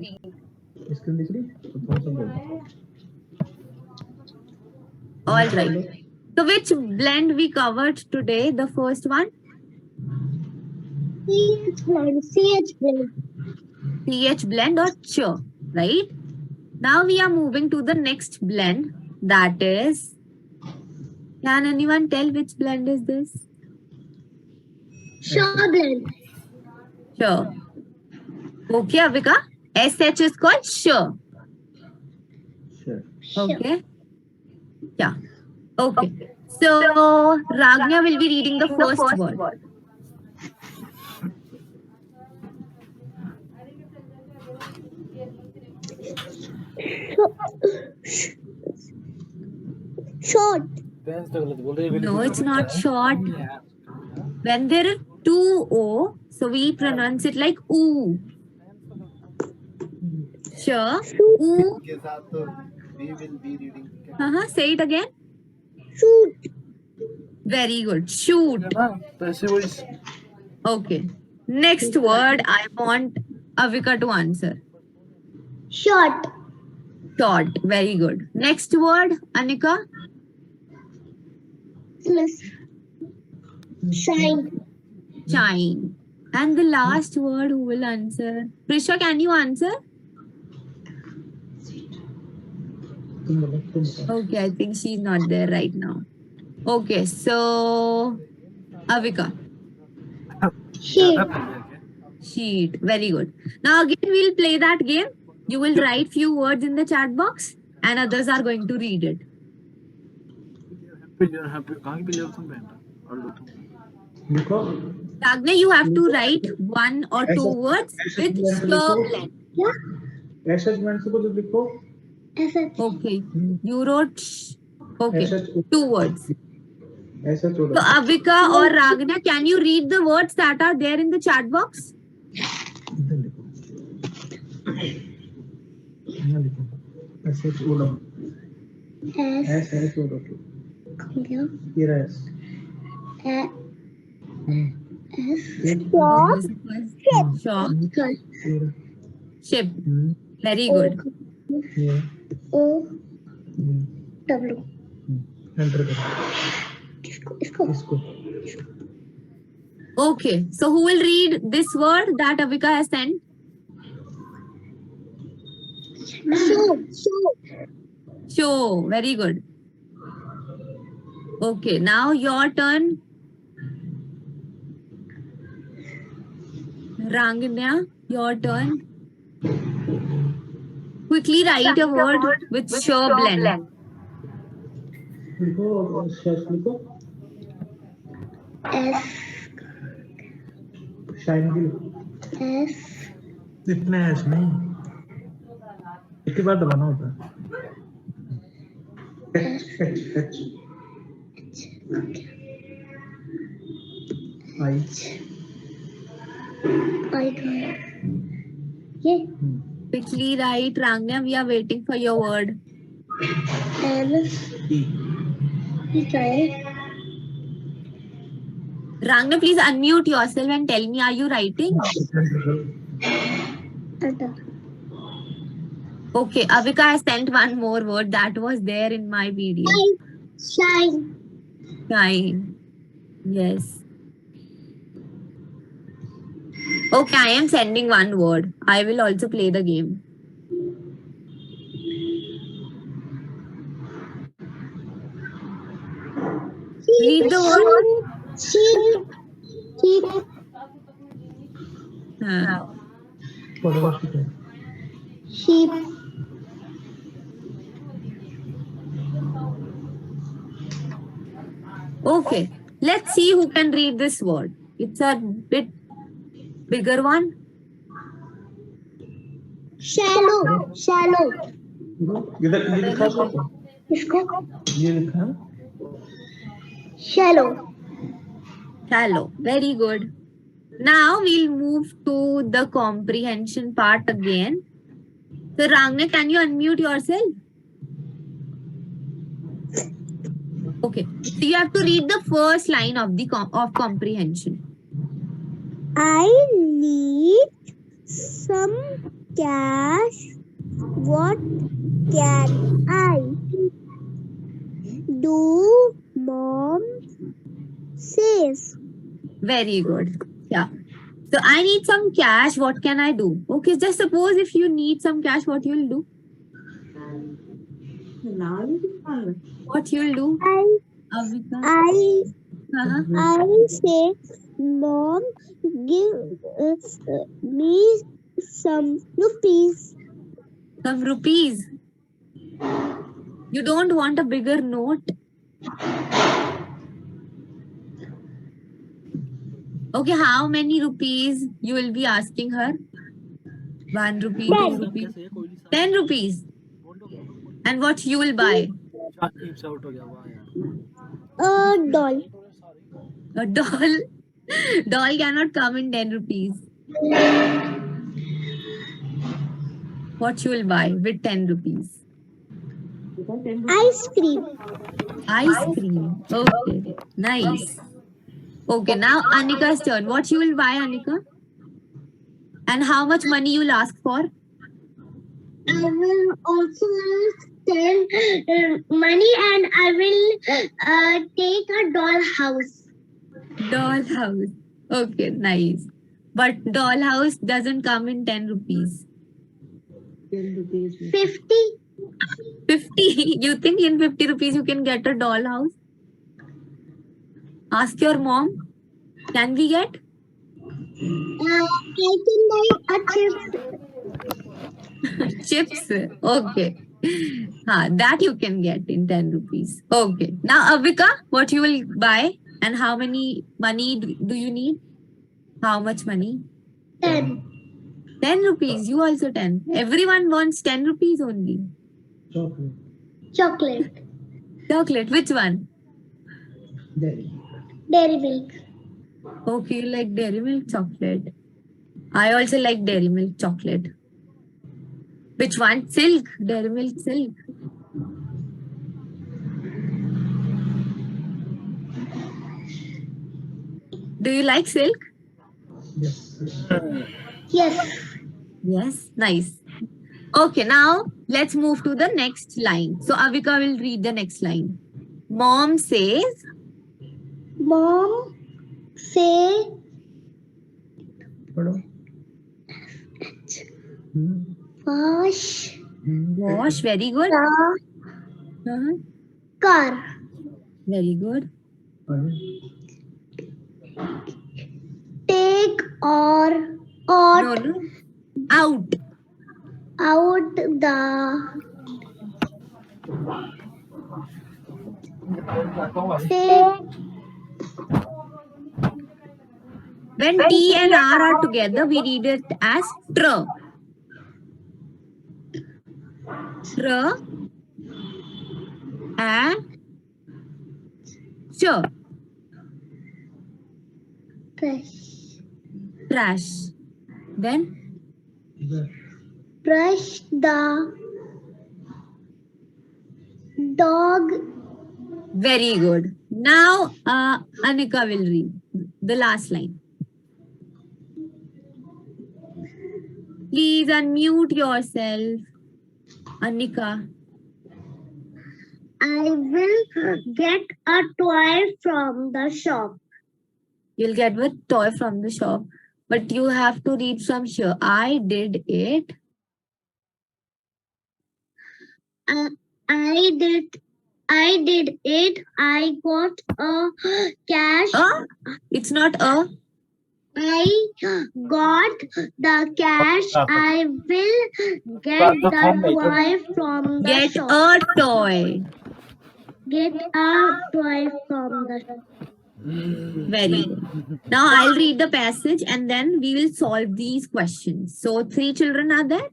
Screen दिख रही तो थोड़ा सा बोल All right. So which blend we covered today? The first one? CH blend. CH blend or ch, right? Now we are moving to the next blend. That is, can anyone tell which blend is this? Shaw blend. Sure. Okay, Avika. SH is called sure. Sure. Okay. Yeah. Okay. So Ragna will be reading the first word. Short. No, it's not short. When there are two O, so we pronounce it like oo. Sure. Oo. We will be reading. Say it again. Shoot. Very good. Shoot. Okay. Next word I want Avika to answer. Short. Short. Very good. Next word, Anika. Shine. Shine. And the last word, who will answer? Prisha, can you answer? तुम बताओ Okay, I think she's not there right now. Okay, so Avika. Sheet. Sheet. Very good. Now again we'll play that game. You will write few words in the chat box and others are going to read it. लिखो Ragna, you have to write one or two words with sure blend. SH brand से कुछ लिखो Okay. You wrote okay. Two words. SH So Avika or Ragna, can you read the words that are there in the chat box? इधर लिखो यहाँ लिखो SH Odum SH Odum ये रहा Sure. Ship. Very good. O W. Enter करो इसको Okay. So who will read this word that Avika has sent? Show. Very good. Okay. Now your turn. Ranganya, your turn. Quickly write a word with sure blend. लिखो शश लिखो S. Shine की लिखो S. इतने ऐस नहीं एक ही बार दबाना होता है एच एच एच आई ये Quickly write, Ranganya. We are waiting for your word. L. ई ये क्या है? Ranganya, please unmute yourself and tell me, are you writing? Okay, Avika has sent one more word that was there in my video. Shine. Shine. Yes. Okay, I am sending one word. I will also play the game. Read the word. Sheep. Sheep. पढ़ो उसको Sheep. Okay, let's see who can read this word. It's a bit bigger one. Shallow. Shallow. इधर ये लिखा है इसको ये लिखा है shallow. Shallow. Very good. Now we'll move to the comprehension part again. So Rangna, can you unmute yourself? Okay. So you have to read the first line of the comprehension. I need some cash. What can I do? Mom says. Very good. Yeah. So I need some cash. What can I do? Okay, just suppose if you need some cash, what you'll do? What you'll do? Avika? Uh-huh. I say, Mom, give me some rupees. Some rupees. You don't want a bigger note? Okay, how many rupees you will be asking her? 1 rupee, 2 rupees, 10 rupees. And what you will buy? A doll. A doll. Doll cannot come in 10 rupees. What you will buy with 10 rupees? Ice cream. Ice cream. Okay, nice. Okay, now Anika's turn. What you will buy, Anika? And how much money you will ask for? I will also send money and I will take a doll house. Dollhouse. Okay, nice. But dollhouse doesn't come in 10 rupees. 50. 50. You think in 50 rupees you can get a dollhouse? Ask your mom. Can we get? I can buy a chip. Chips. Okay. That you can get in 10 rupees. Okay. Now, Avika, what you will buy and how many money do you need? How much money? 10. 10 rupees. You also 10. Everyone wants 10 rupees only. Chocolate. Chocolate. Chocolate. Which one? Dairy. Dairy milk. Okay, you like Dairy Milk chocolate. I also like Dairy Milk chocolate. Which one? Silk. Dairy Milk Silk. Do you like silk? Yes. Yes. Yes. Nice. Okay, now let's move to the next line. So Avika will read the next line. Mom says, Mom say Pardon? wash wash. Very good. the Uh-huh. car. Very good. Pardon? Take or No, no. Out. out the take When T and R are together, we read it as tr. Tr. A. Ch. brush. Trash. Then Brush the dog. very good. Now Anika will read the last line. Please unmute yourself. Anika. I will get a toy from the shop. You'll get a toy from the shop. But you have to read from here. I did it. I did it. I got a cash. It's not a. I got the cash. I will get the toy from the Get shop. a toy. Get a toy from the shop. Very good. Now I'll read the passage and then we will solve these questions. So 3 children are there.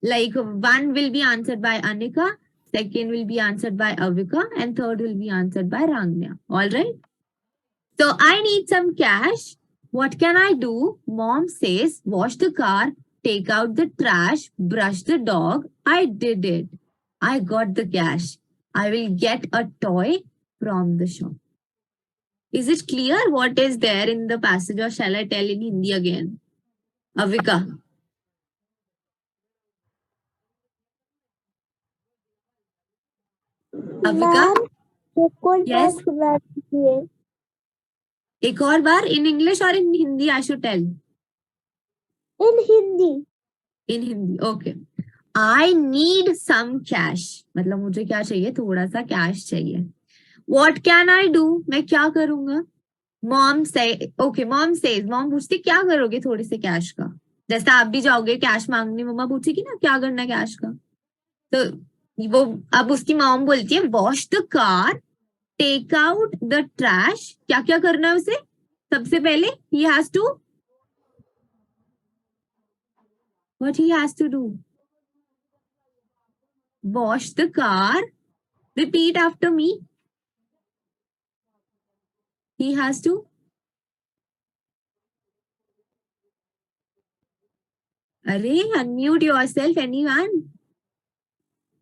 Like one will be answered by Anika, second will be answered by Avika, and third will be answered by Rangnya. All right. So I need some cash. What can I do? Mom says, wash the car, take out the trash, brush the dog. I did it. I got the cash. I will get a toy from the shop. Is it clear what is there in the passage or shall I tell in Hindi again? Avika. Avika yes सुना दीजिए। एक और बार in English और in Hindi I should tell in Hindi. In Hindi okay I need some cash मतलब मुझे क्या चाहिए थोड़ा सा कैश चाहिए व्हाट कैन आई डू मैं क्या करूंगा मॉम से ओके मॉम सेज मॉम पूछती क्या करोगे थोड़े से कैश का जैसे आप भी जाओगे कैश मांगने मम्मा पूछेगी ना क्या करना है कैश का तो वो अब उसकी मॉम बोलती है wash the car take out the trash क्या क्या करना है उसे सबसे पहले he has to what he has to do wash the car repeat after me he has to अरे unmute yourself anyone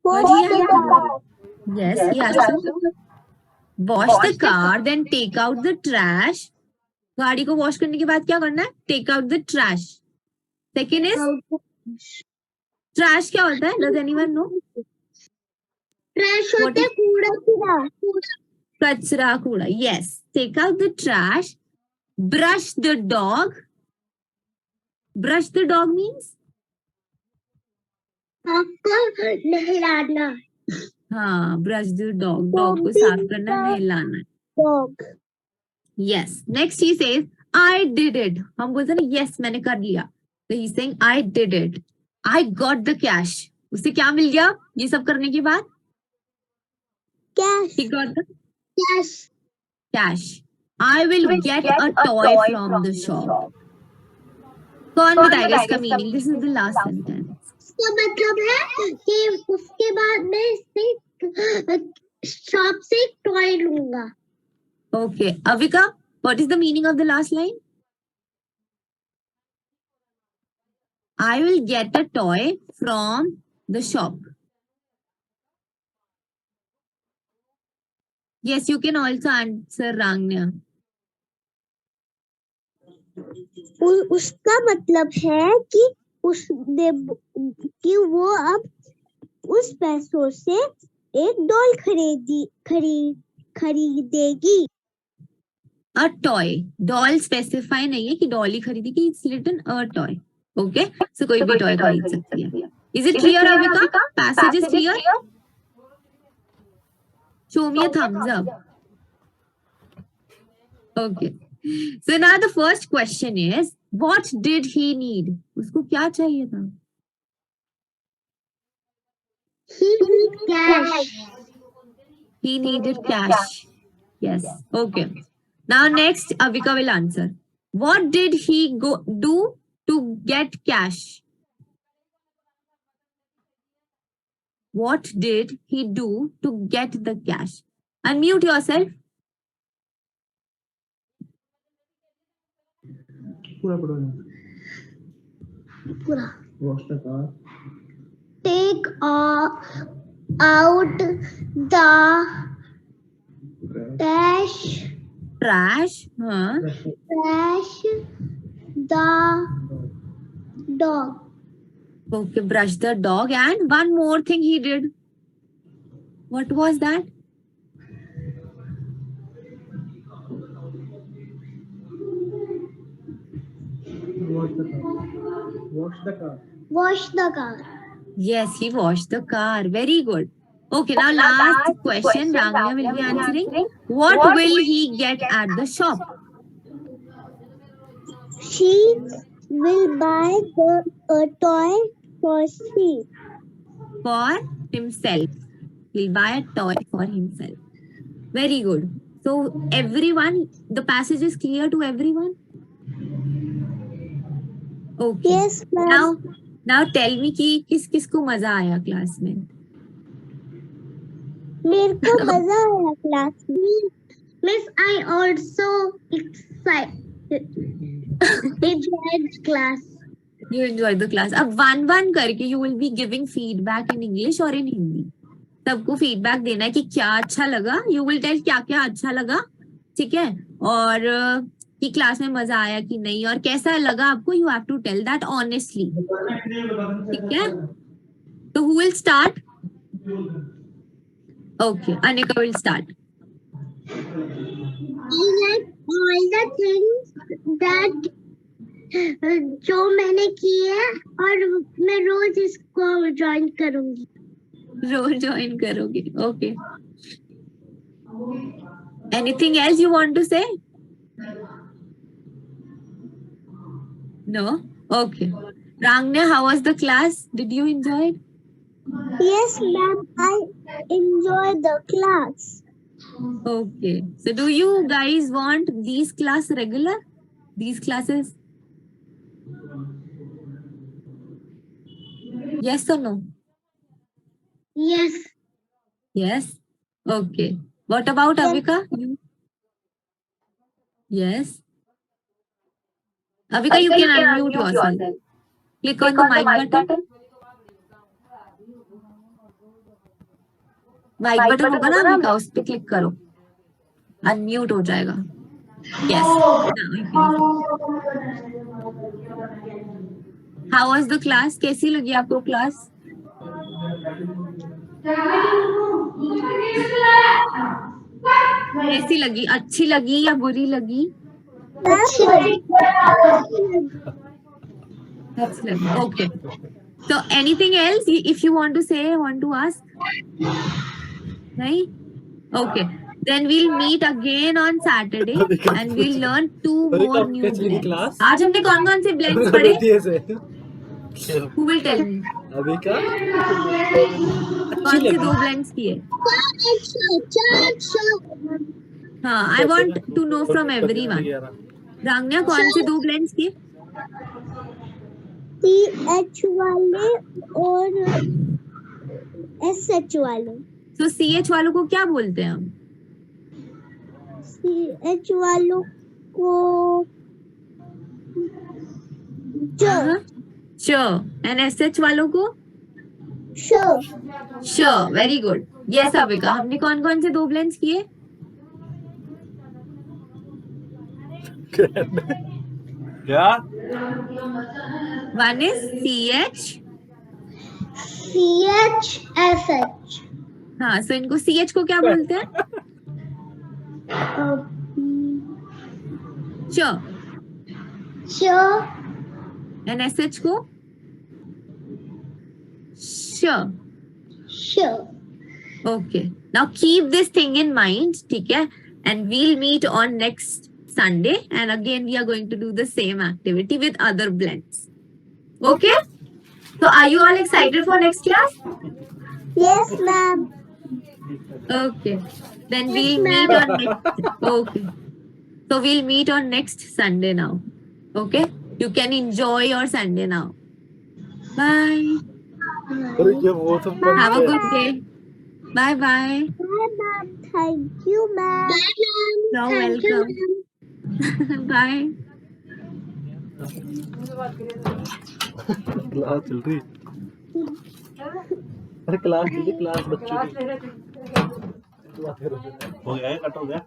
what he has to do yes he has to wash the car then take out the trash गाड़ी को wash करने के बाद क्या करना है take out the trash second is trash क्या होता है does anyone know trash What होते कूड़ा कचरा कूड़ा yes take out the trash brush the dog means आपको नहलाना। हाँ ब्रश द डॉग डॉग को साफ करना नहलाना dog. Yes next he says I did it हम बोलते हैं ना यस मैंने कर लिया तो he saying I did it I got the cash उसे क्या मिल गया ये सब करने के बाद cash. He got the cash. Cash I will get a toy from the shop कौन बताएगा इसका meaning this is the last sentence इसका मतलब है कि उसके बाद मैं इससे शॉप से टॉय लूंगा। Okay Avika what is the meaning of the last line I will get a toy from the shop. Yes, you can also answer Rangnya. उसका मतलब है कि कि वो अब उस पैसों से एक डॉल खरीदेगी। A toy. Doll specify नहीं है कि डॉल ही खरीदेगी. It's written a toy. Okay. So कोई भी toy खरीद सकती है. Is it clear, Avika? Passage is clear? Show me a thumbs up. Okay. So now the first question is, what did he need? उसको क्या चाहिए था? He needed cash. He needed cash. Yes. Okay. Now next, Avika will answer. What did he do to get cash? What did he do to get the cash? Unmute yourself. पूरा पढ़ो पूरा। Wash the car Take out the Trash. Huh? trash the dog. Okay, brush the dog. And one more thing he did. What was that? Wash the car Wash the car. Yes, he washed the car. Very good. Okay, now last question. Rangya will be answering. What will he get at the shop? She will buy a toy for she. For himself. He'll buy a toy for himself. Very good. So everyone, the passage is clear to everyone? Okay. Yes, ma'am. Now tell me कि किस को मजा आया class में? मेरे को मजा आया क्लास में। Miss, I also enjoyed class. You enjoyed the class. अब one करके you will be giving feedback in English or in Hindi. सबको feedback देना है कि क्या अच्छा लगा. You will tell क्या अच्छा लगा. ठीक है? और कि क्लास में मजा आया कि नहीं और कैसा लगा आपको. You have to tell that honestly. ठीक है? तो who will start? Okay, Anika will start. I like all the things that जो मैंने किए हैं और मैं रोज इसको ज्वाइन करूंगी. रोज join करोगे. Okay. Anything else you want to say? No? Okay. Rangna, how was the class? Did you enjoy it? Yes, ma'am. I enjoy the class. Okay. So do you guys want these class regular? These classes? Yes or no? Yes. Yes. Okay. What about Yes. Avika? You? Yes. Avika, you can unmute yourself. Click on the mic button. Mic button होगा ना अभी का, उस पे click करो, unmute हो जाएगा. Yes. How was the class? कैसी लगी आपको क्लास? कैसी लगी? अच्छी लगी या बुरी लगी? अच्छी लगी. अच्छी लगी. Okay. So anything else if you want to say, want to ask? Nahi? Okay. Then we'll meet again on Saturday and we'll learn 2 more new blends. आज हमने कौन-कौन से blends पढ़े? Who will tell me? अभी का कौन से 2 blends किए? हाँ, I want to know from everyone. रांगना कौन से 2 blends किए? CH वाले और SH वाले. So CH वालों को क्या बोलते हैं हम? CH वालों को च. And SH वालों को? श. Very good. Yes, अविका. हमने कौन-कौन से 2 blends किए? क्या? One is CH. SH. हाँ, so इनको CH को क्या बोलते हैं? च. And SH को? श. Okay. Now keep this thing in mind, ठीक है? And we'll meet on next Sunday. And again, we are going to do the same activity with other blends. Okay? So are you all excited for next class? Yes, ma'am. Okay. Then Yes, we'll meet ma'am. on next. Okay. So we'll meet on next Sunday now. Okay? You can enjoy your Sunday now. Bye. अरे ये वो सब बंद Have a है। good day. Bye bye. Bye, ma'am. Thank you, ma'am. Bye, ma'am. You're Thank you, welcome. Bye. Class चल रही। अरे class चल रही, क्लास बच्चों की। हो गया, कट हो गया।